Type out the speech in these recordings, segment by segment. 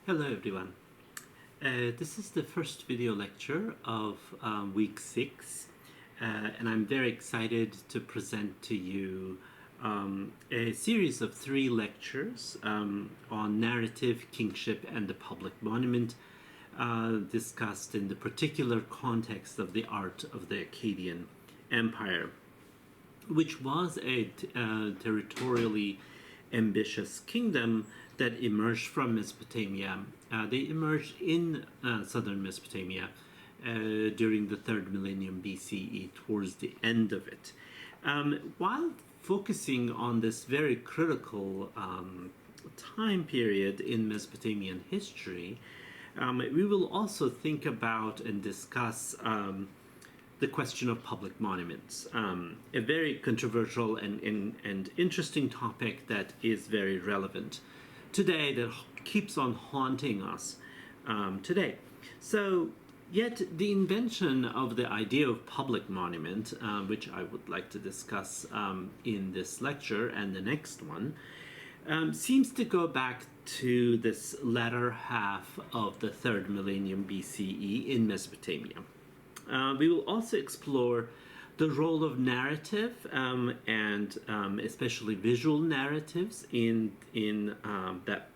Hello everyone. This is the first video lecture of week 6 and I'm very excited to present to you a series of 3 lectures on narrative, kingship, and the public monument discussed in the particular context of the art of the Akkadian Empire, which was a territorially ambitious kingdom that emerged from Mesopotamia. They emerged in southern Mesopotamia during the 3rd millennium BCE, towards the end of it. While focusing on this very critical time period in Mesopotamian history, we will also think about and discuss the question of public monuments, a very controversial and interesting topic that is very relevant today, that keeps on haunting us today. So, yet the invention of the idea of public monument, which I would like to discuss in this lecture and the next one, seems to go back to this latter half of the 3rd millennium BCE in Mesopotamia. We will also explore the role of narrative and especially visual narratives in that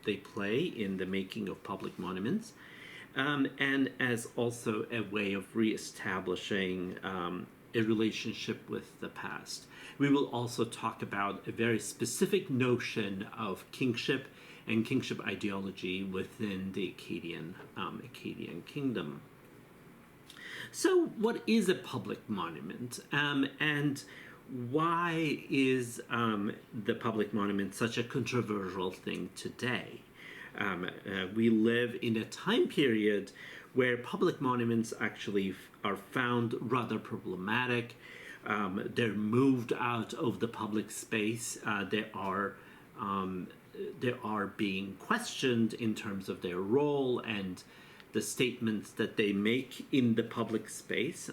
they play in the making of public monuments, and as also a way of reestablishing a relationship with the past. We will also talk about a very specific notion of kingship and kingship ideology within the Acadian Kingdom. So what is a public monument, and why is the public monument such a controversial thing today? We live in a time period where public monuments actually are found rather problematic. They're moved out of the public space. They are being questioned in terms of their role and the statements that they make in the public space.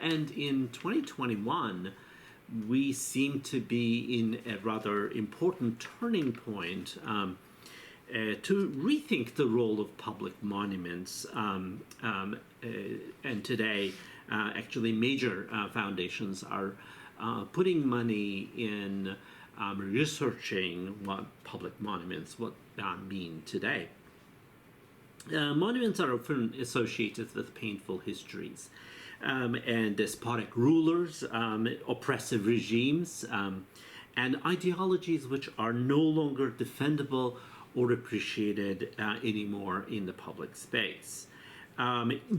And in 2021, we seem to be in a rather important turning point to rethink the role of public monuments. And today, actually, major foundations are putting money in researching what public monuments mean today. Monuments are often associated with painful histories and despotic rulers, oppressive regimes, and ideologies which are no longer defendable or appreciated anymore in the public space.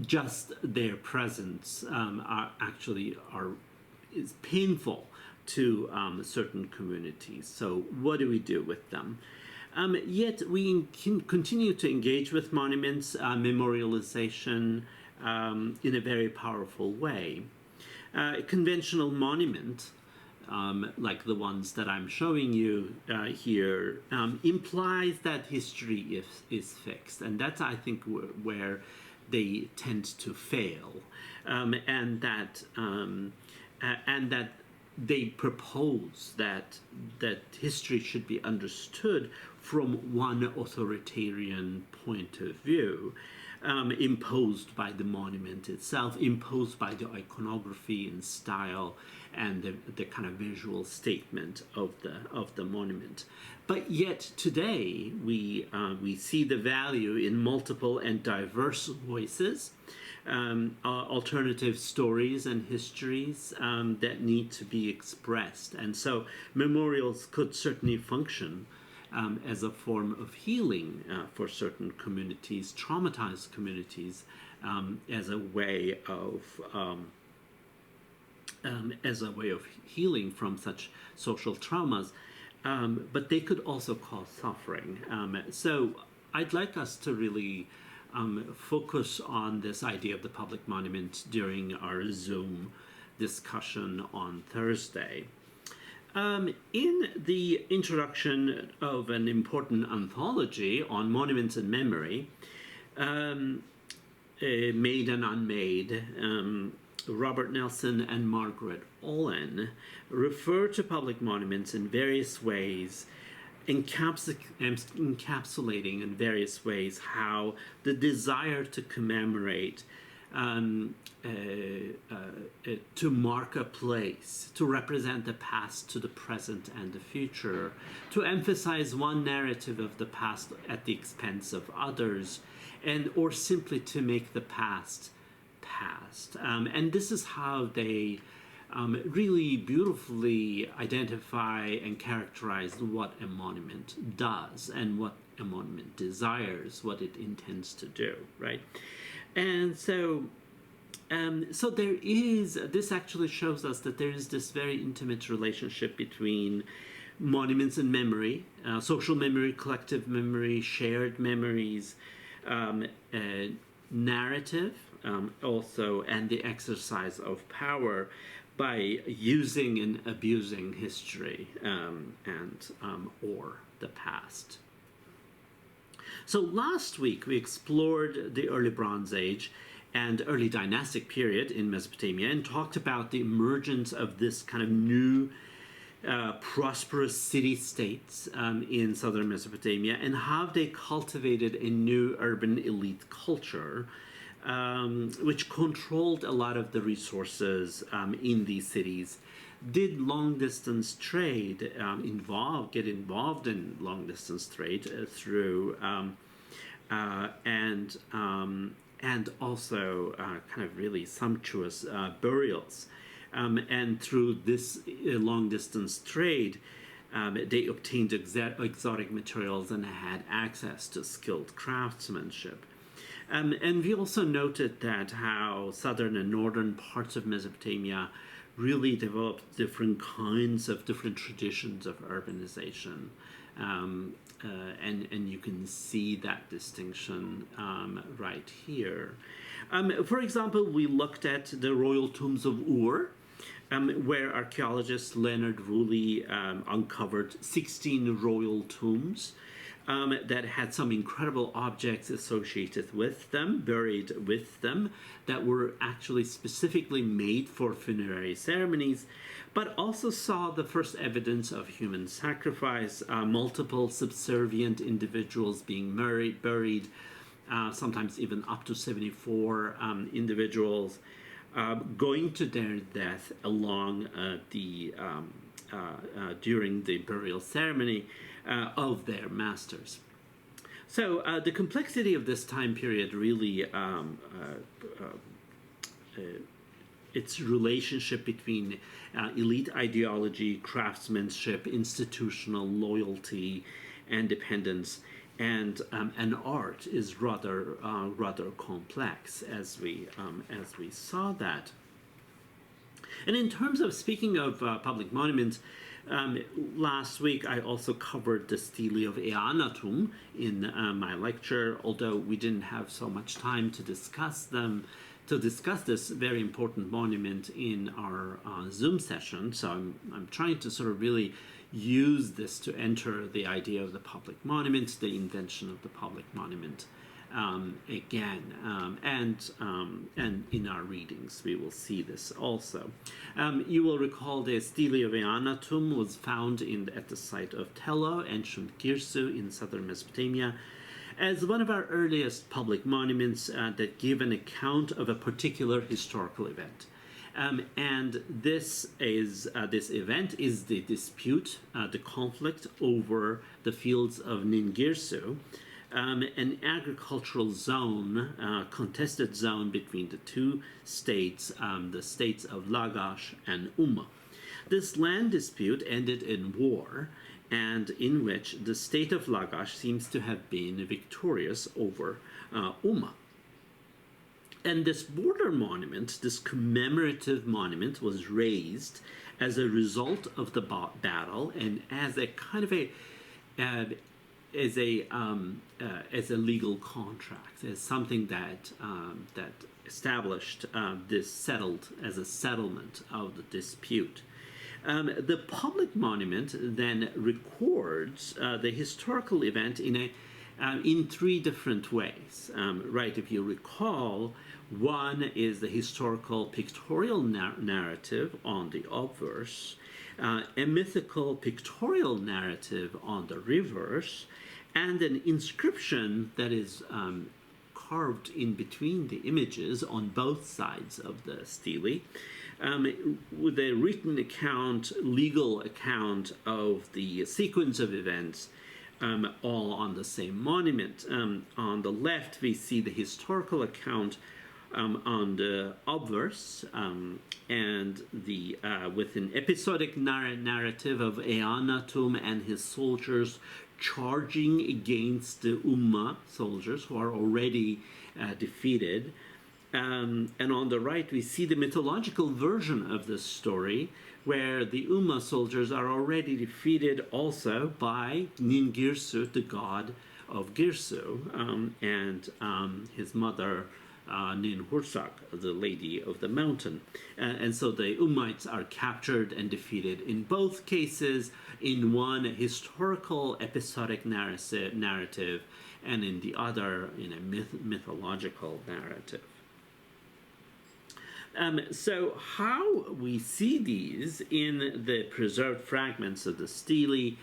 Just their presence is painful to certain communities. So what do we do with them? Yet we can continue to engage with monuments, memorialization in a very powerful way. A conventional monument, like the ones that I'm showing you here, implies that history is fixed, and that's, I think, where they tend to fail, and that they propose that history should be understood from one authoritarian point of view, imposed by the monument itself, imposed by the iconography and style and the kind of visual statement of the monument. But yet today we see the value in multiple and diverse voices, alternative stories and histories that need to be expressed. And so memorials could certainly function as a form of healing for certain communities, traumatized communities, as a way of healing from such social traumas. But they could also cause suffering. So I'd like us to really focus on this idea of the public monument during our Zoom discussion on Thursday. In the introduction of an important anthology on monuments and memory, Made and Unmade, Robert Nelson and Margaret Olin refer to public monuments in various ways encapsulating in various ways how the desire to commemorate, to mark a place, to represent the past to the present and the future, to emphasize one narrative of the past at the expense of others, or simply to make the past past. And this is how they really beautifully identify and characterize what a monument does and what a monument desires, what it intends to do, right? And so there is, this actually shows us that there is this very intimate relationship between monuments and memory, social memory, collective memory, shared memories, narrative, also, and the exercise of power by using and abusing history or the past. So last week we explored the early Bronze Age and early dynastic period in Mesopotamia and talked about the emergence of this kind of new prosperous city-states in southern Mesopotamia and how they cultivated a new urban elite culture which controlled a lot of the resources in these cities, did long-distance trade, get involved in long-distance trade through, and also kind of really sumptuous burials. And through this long-distance trade, they obtained exotic materials and had access to skilled craftsmanship. And we also noted that how southern and northern parts of Mesopotamia really developed different kinds of different traditions of urbanization. And you can see that distinction right here. For example, we looked at the royal tombs of Ur, where archaeologist Leonard Rulli uncovered 16 royal tombs that had some incredible objects associated with them, buried with them, that were actually specifically made for funerary ceremonies, but also saw the first evidence of human sacrifice, multiple subservient individuals being buried, sometimes even up to 74 individuals, going to their death along during the burial ceremony of their masters. So the complexity of this time period really, its relationship between elite ideology, craftsmanship, institutional loyalty, and dependence, and art is rather complex, as we saw that. And in terms of speaking of public monuments, last week I also covered the Stele of Eanna tomb in my lecture, although we didn't have so much time to discuss this very important monument in our Zoom session. So I'm trying to sort of really use this to enter the idea of the public monument, the invention of the public monument again, and in our readings we will see this also. You will recall the Stele of Eanna tomb was found at the site of Tello, ancient Girsu in southern Mesopotamia, as one of our earliest public monuments that give an account of a particular historical event. And this event is the dispute, the conflict over the fields of Ningirsu, an agricultural zone, contested zone between the two states, the states of Lagash and Umma. This land dispute ended in war, and in which the state of Lagash seems to have been victorious over Umma. And this border monument, this commemorative monument, was raised as a result of the battle and as a kind of as a legal contract, as something that established this settled as a settlement of the dispute. The public monument then records the historical event in three different ways, right? If you recall, one is the historical pictorial narrative on the obverse. a mythical pictorial narrative on the reverse, and an inscription that is carved in between the images on both sides of the stele, with a written account, legal account of the sequence of events, all on the same monument. On the left, we see the historical account on the obverse, and the with an episodic narrative of Eannatum and his soldiers charging against the Umma soldiers who are already defeated. And on the right, we see the mythological version of this story, where the Umma soldiers are already defeated also by Ningirsu, the god of Girsu, and his mother, Ninhursag, the lady of the mountain. And so the Ummites are captured and defeated in both cases, in one historical episodic narrative, and in the other in a mythological narrative. So how we see these in the preserved fragments of the stele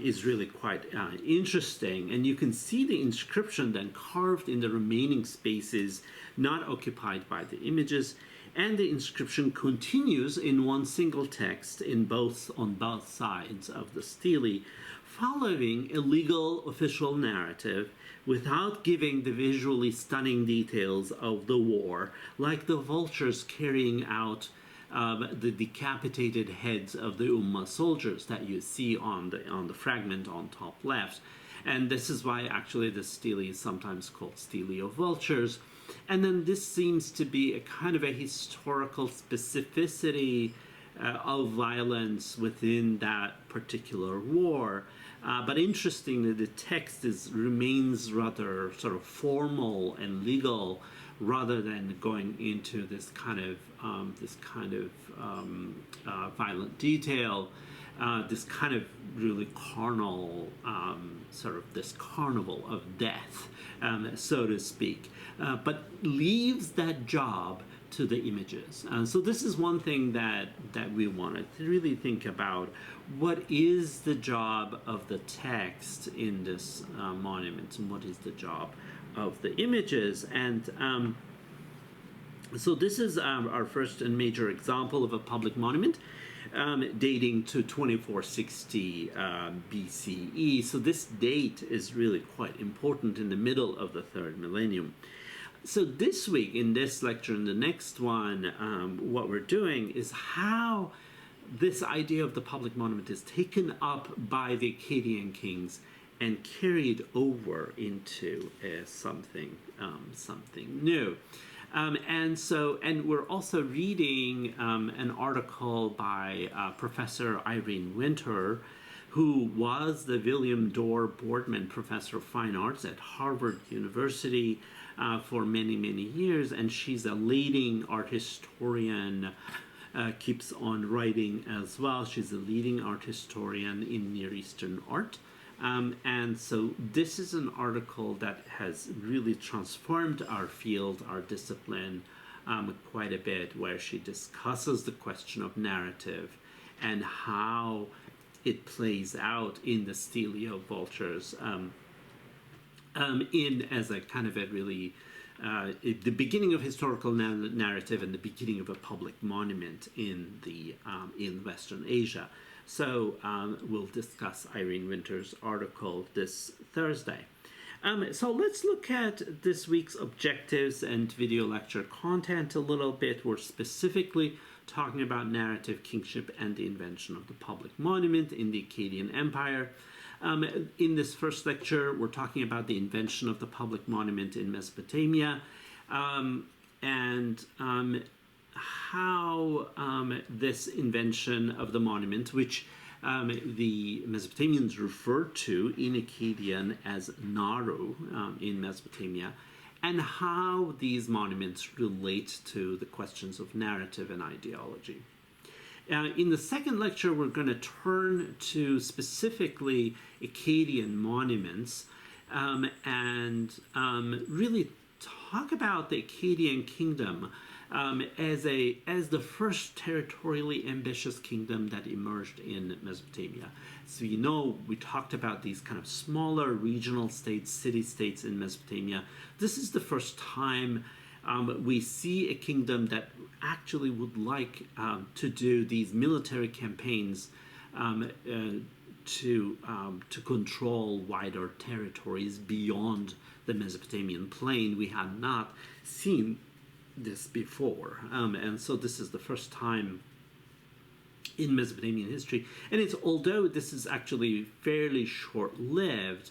is really quite interesting, and you can see the inscription then carved in the remaining spaces not occupied by the images, and the inscription continues in one single text on both sides of the stele, following a legal official narrative without giving the visually stunning details of the war, like the vultures carrying out the decapitated heads of the Umma soldiers that you see on the fragment on top left. And this is why actually the stele is sometimes called stele of vultures. And then this seems to be a kind of a historical specificity of violence within that particular war. But interestingly, the text remains rather sort of formal and legal, rather than going into this kind of violent detail, this kind of really carnal, sort of this carnival of death, so to speak, but leaves that job to the images. So this is one thing that we wanted to really think about. What is the job of the text in this monument, and what is the job of the images? And so this is our first and major example of a public monument dating to 2460 BCE. So this date is really quite important in the middle of the third millennium. So this week, in this lecture and the next one, what we're doing is how this idea of the public monument is taken up by the Akkadian kings and carried over into something new. And we're also reading an article by Professor Irene Winter, who was the William Dorr Boardman Professor of Fine Arts at Harvard University for many, many years, and she's a leading art historian, keeps on writing as well. She's a leading art historian in Near Eastern art. And so this is an article that has really transformed our field, our discipline, quite a bit, where she discusses the question of narrative and how it plays out in the stele of vultures, as a kind of a really the beginning of historical narrative and the beginning of a public monument in Western Asia. So we'll discuss Irene Winter's article this Thursday. So let's look at this week's objectives and video lecture content a little bit. We're specifically talking about narrative, kingship, and the invention of the public monument in the Akkadian Empire. In this first lecture, we're talking about the invention of the public monument in Mesopotamia, and how this invention of the monument, which the Mesopotamians refer to in Akkadian as naru in Mesopotamia, and how these monuments relate to the questions of narrative and ideology. In the second lecture, we're going to turn to specifically Acadian monuments and really talk about the Acadian Kingdom as the first territorially ambitious kingdom that emerged in Mesopotamia. So we talked about these kind of smaller regional states, city-states in Mesopotamia. This is the first time we see a kingdom that actually would like to do these military campaigns to control wider territories beyond the Mesopotamian plain. We had not seen this before, and so this is the first time in Mesopotamian history. And although this is actually fairly short-lived,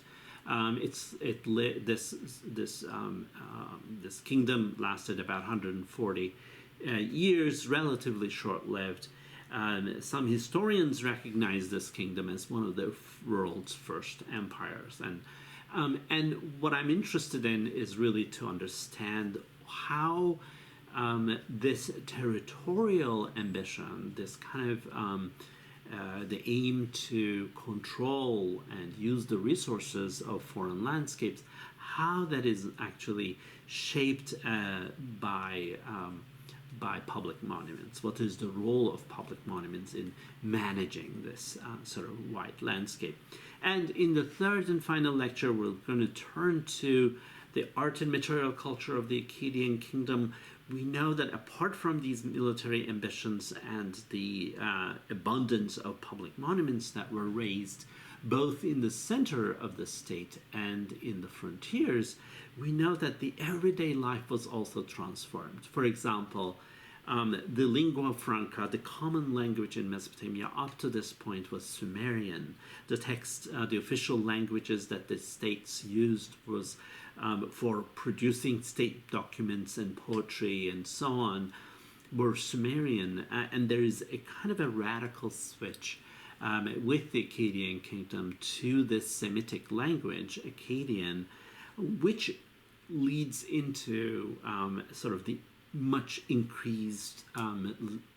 this kingdom lasted about 140 years, relatively short-lived. Some historians recognize this kingdom as one of the world's first empires, and what I'm interested in is really to understand how this territorial ambition, this kind of the aim to control and use the resources of foreign landscapes, how that is actually shaped by public monuments. What is the role of public monuments in managing this sort of wide landscape? And in the third and final lecture, we're going to turn to the art and material culture of the Acadian Kingdom. We know that apart from these military ambitions and the abundance of public monuments that were raised both in the center of the state and in the frontiers, we know that the everyday life was also transformed. For example, the lingua franca, the common language in Mesopotamia up to this point, was Sumerian. The official languages that the states used was for producing state documents and poetry and so on were Sumerian. And there is a kind of a radical switch with the Acadian Kingdom to this Semitic language, Akkadian, which leads into sort of the much increased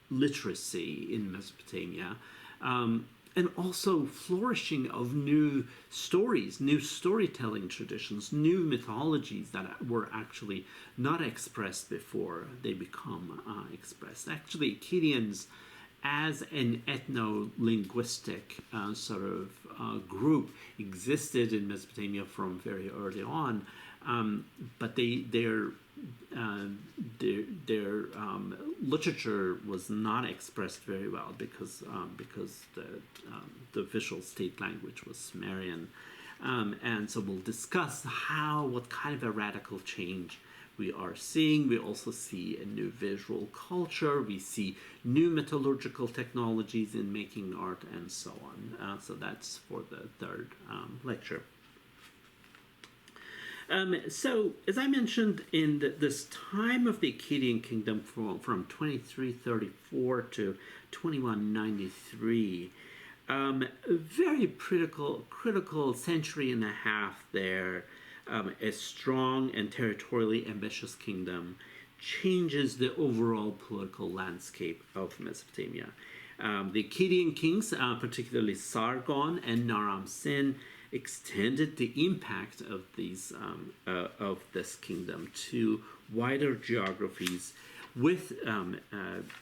literacy in Mesopotamia, and also flourishing of new stories, new storytelling traditions, new mythologies that were actually not expressed before they become expressed. Actually, Acadians as an ethno-linguistic sort of group existed in Mesopotamia from very early on, but their literature was not expressed very well because the official state language was Sumerian, and so we'll discuss what kind of a radical change we are seeing. We also see a new visual culture. We see new metallurgical technologies in making art, and so on. So that's for the third lecture. So, as I mentioned, in this time of the Acadian Kingdom from 2334 to 2193, a very critical century and a half there, a strong and territorially ambitious kingdom changes the overall political landscape of Mesopotamia. The Akkadian kings, particularly Sargon and Naram-Sin, extended the impact of this kingdom to wider geographies, with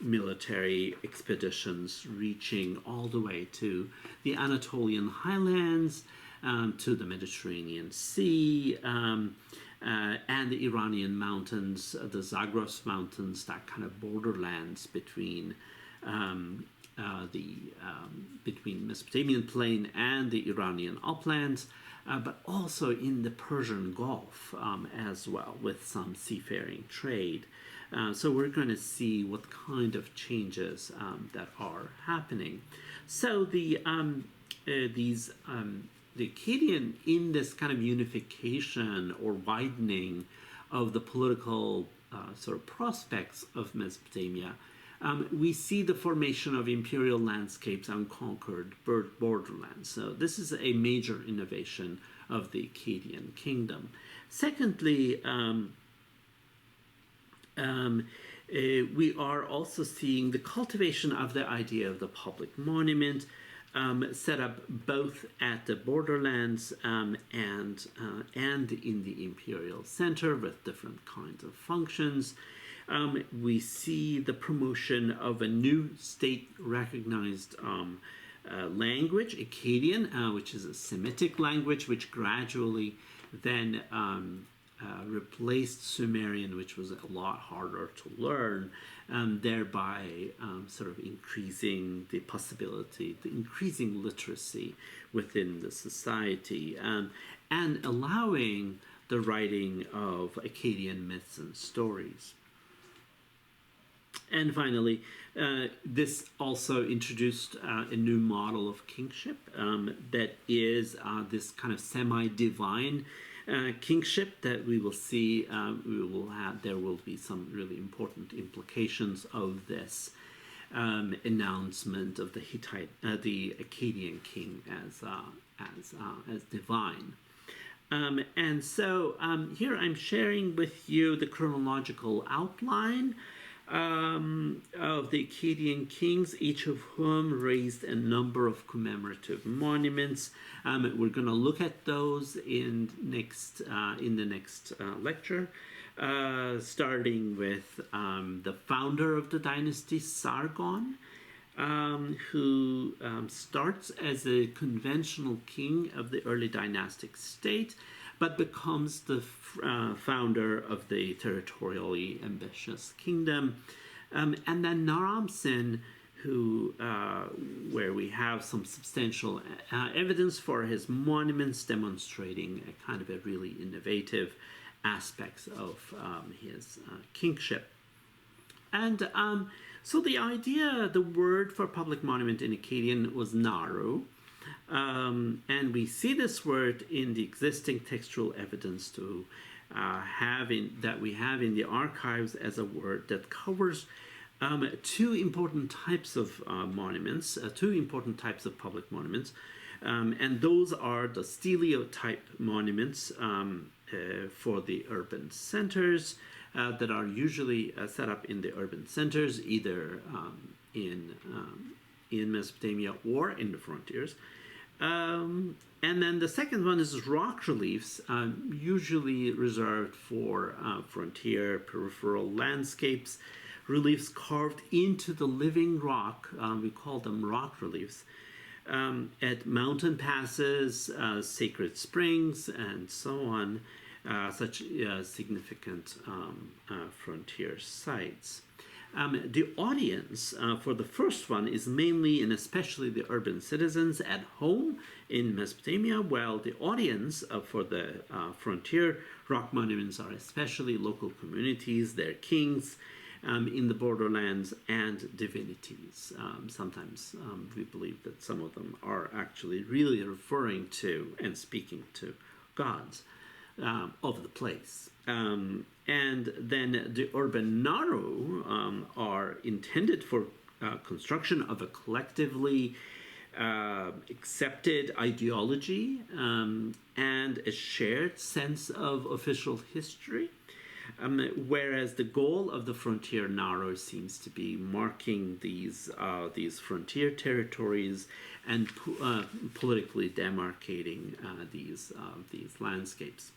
military expeditions reaching all the way to the Anatolian highlands, to the Mediterranean Sea, and the Iranian mountains, the Zagros Mountains, that kind of borderlands between between Mesopotamian plain and the Iranian uplands, but also in the Persian Gulf as well, with some seafaring trade. So we're going to see what kind of changes that are happening. So the Akkadian, in this kind of unification or widening of the political sort of prospects of Mesopotamia, we see the formation of imperial landscapes on conquered borderlands. So this is a major innovation of the Acadian Kingdom. Secondly, we are also seeing the cultivation of the idea of the public monument, set up both at the borderlands and in the imperial center with different kinds of functions. We see the promotion of a new state-recognized language, Akkadian, which is a Semitic language, which gradually then replaced Sumerian, which was a lot harder to learn, thereby sort of increasing the possibility, the increasing literacy within the society, and allowing the writing of Akkadian myths and stories. And finally, this also introduced a new model of kingship that is this kind of semi-divine kingship that we will see. There will be some really important implications of this announcement of the the Acadian king as divine. And so here I'm sharing with you the chronological outline of the Acadian kings, each of whom raised a number of commemorative monuments. We're going to look at those in the next lecture, starting with the founder of the dynasty, Sargon, who starts as a conventional king of the early dynastic state, but becomes the founder of the territorially ambitious kingdom. And then Naram-Sin, who, where we have some substantial evidence for his monuments demonstrating a kind of a really innovative aspects of his kingship. And so the word for public monument in Akkadian was naru. And we see this word in the existing textual evidence that we have in the archives as a word that covers two important types of monuments, two important types of public monuments, and those are the stereotype monuments for the urban centers that are usually set up in the urban centers, either in Mesopotamia or in the frontiers. And then the second one is rock reliefs, usually reserved for frontier peripheral landscapes, reliefs carved into the living rock. We call them rock reliefs, at mountain passes, sacred springs, and so on, such significant frontier sites. The audience for the first one is mainly and especially the urban citizens at home in Mesopotamia, while the audience for the frontier rock monuments are especially local communities, their kings in the borderlands, and divinities. Sometimes we believe that some of them are actually really referring to and speaking to gods of the place. And then the urban naru are intended for construction of a collectively accepted ideology and a shared sense of official history, whereas the goal of the frontier naru seems to be marking these frontier territories and politically demarcating these landscapes.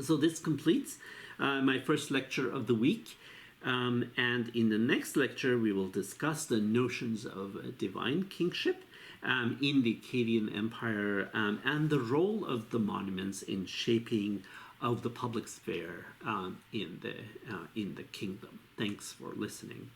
So this completes my first lecture of the week, and in the next lecture we will discuss the notions of divine kingship in the Akkadian Empire and the role of the monuments in shaping of the public sphere in the kingdom. Thanks for listening.